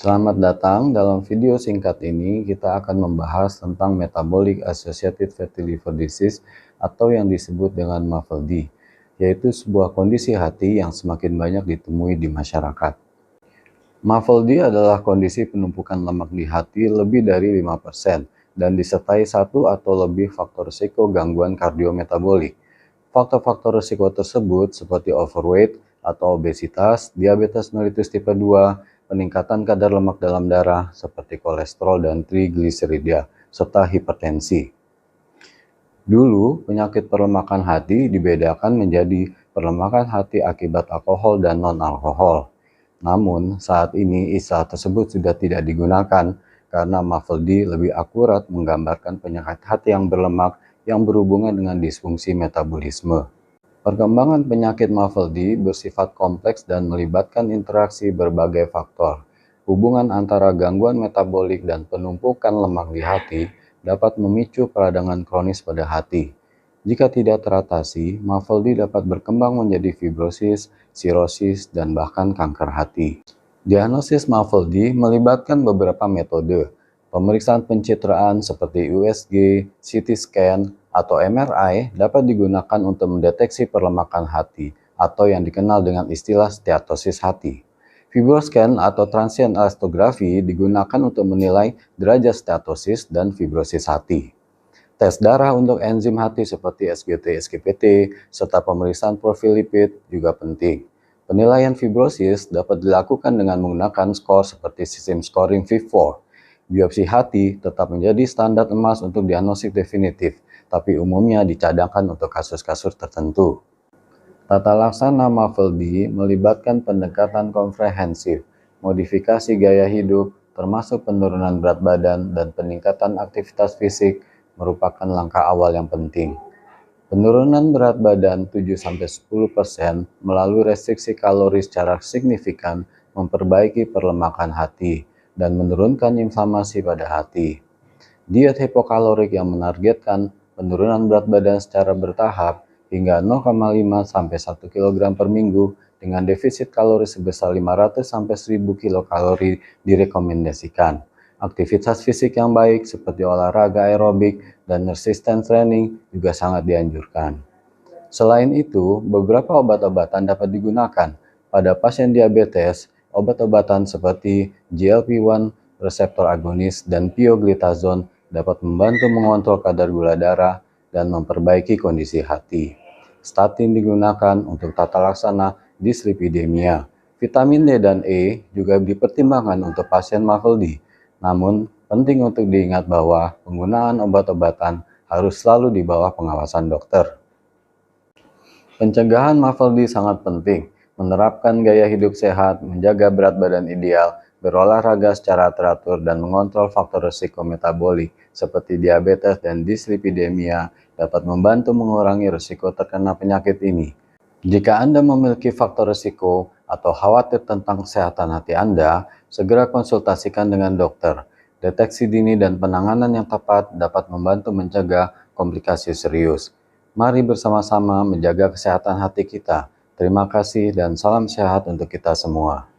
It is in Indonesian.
Selamat datang. Dalam video singkat ini kita akan membahas tentang Metabolic Associated Fatty Liver Disease atau yang disebut dengan MAFLD, yaitu sebuah kondisi hati yang semakin banyak ditemui di masyarakat. MAFLD adalah kondisi penumpukan lemak di hati lebih dari 5% dan disertai satu atau lebih faktor risiko gangguan kardiometabolik. Faktor-faktor risiko tersebut seperti overweight atau obesitas, diabetes mellitus tipe 2, peningkatan kadar lemak dalam darah seperti kolesterol dan trigliserida, serta hipertensi. Dulu, penyakit perlemakan hati dibedakan menjadi perlemakan hati akibat alkohol dan non-alkohol. Namun, saat ini istilah tersebut sudah tidak digunakan karena MAFLD lebih akurat menggambarkan penyakit hati yang berlemak yang berhubungan dengan disfungsi metabolisme. Perkembangan penyakit MAFLD bersifat kompleks dan melibatkan interaksi berbagai faktor. Hubungan antara gangguan metabolik dan penumpukan lemak di hati dapat memicu peradangan kronis pada hati. Jika tidak teratasi, MAFLD dapat berkembang menjadi fibrosis, sirosis, dan bahkan kanker hati. Diagnosis MAFLD melibatkan beberapa metode. Pemeriksaan pencitraan seperti USG, CT scan, atau MRI dapat digunakan untuk mendeteksi perlemakan hati atau yang dikenal dengan istilah steatosis hati. Fibroscan atau transient elastography digunakan untuk menilai derajat steatosis dan fibrosis hati. Tes darah untuk enzim hati seperti SGT, SGPT, serta pemeriksaan profil lipid juga penting. Penilaian fibrosis dapat dilakukan dengan menggunakan skor seperti sistem scoring V4. Biopsi hati tetap menjadi standar emas untuk diagnosis definitif, tapi umumnya dicadangkan untuk kasus-kasus tertentu. Tata laksana MAFLD melibatkan pendekatan komprehensif, modifikasi gaya hidup, termasuk penurunan berat badan dan peningkatan aktivitas fisik merupakan langkah awal yang penting. Penurunan berat badan 7-10% melalui restriksi kalori secara signifikan memperbaiki perlemakan hati dan menurunkan inflamasi pada hati. Diet hipokalorik yang menargetkan penurunan berat badan secara bertahap hingga 0,5-1 kg per minggu dengan defisit kalori sebesar 500-1000 kilokalori direkomendasikan. Aktivitas fisik yang baik seperti olahraga aerobik dan resistance training juga sangat dianjurkan. Selain itu, beberapa obat-obatan dapat digunakan. Pada pasien diabetes, obat-obatan seperti GLP-1, reseptor agonis, dan pioglitazone dapat membantu mengontrol kadar gula darah dan memperbaiki kondisi hati. Statin digunakan untuk tata laksana dislipidemia. Vitamin D dan E juga dipertimbangkan untuk pasien MAFLD. Namun, penting untuk diingat bahwa penggunaan obat-obatan harus selalu di bawah pengawasan dokter. Pencegahan MAFLD sangat penting. Menerapkan gaya hidup sehat, menjaga berat badan ideal, berolahraga secara teratur, dan mengontrol faktor risiko metabolik seperti diabetes dan dislipidemia dapat membantu mengurangi risiko terkena penyakit ini. Jika Anda memiliki faktor risiko atau khawatir tentang kesehatan hati Anda, segera konsultasikan dengan dokter. Deteksi dini dan penanganan yang tepat dapat membantu mencegah komplikasi serius. Mari bersama-sama menjaga kesehatan hati kita. Terima kasih dan salam sehat untuk kita semua.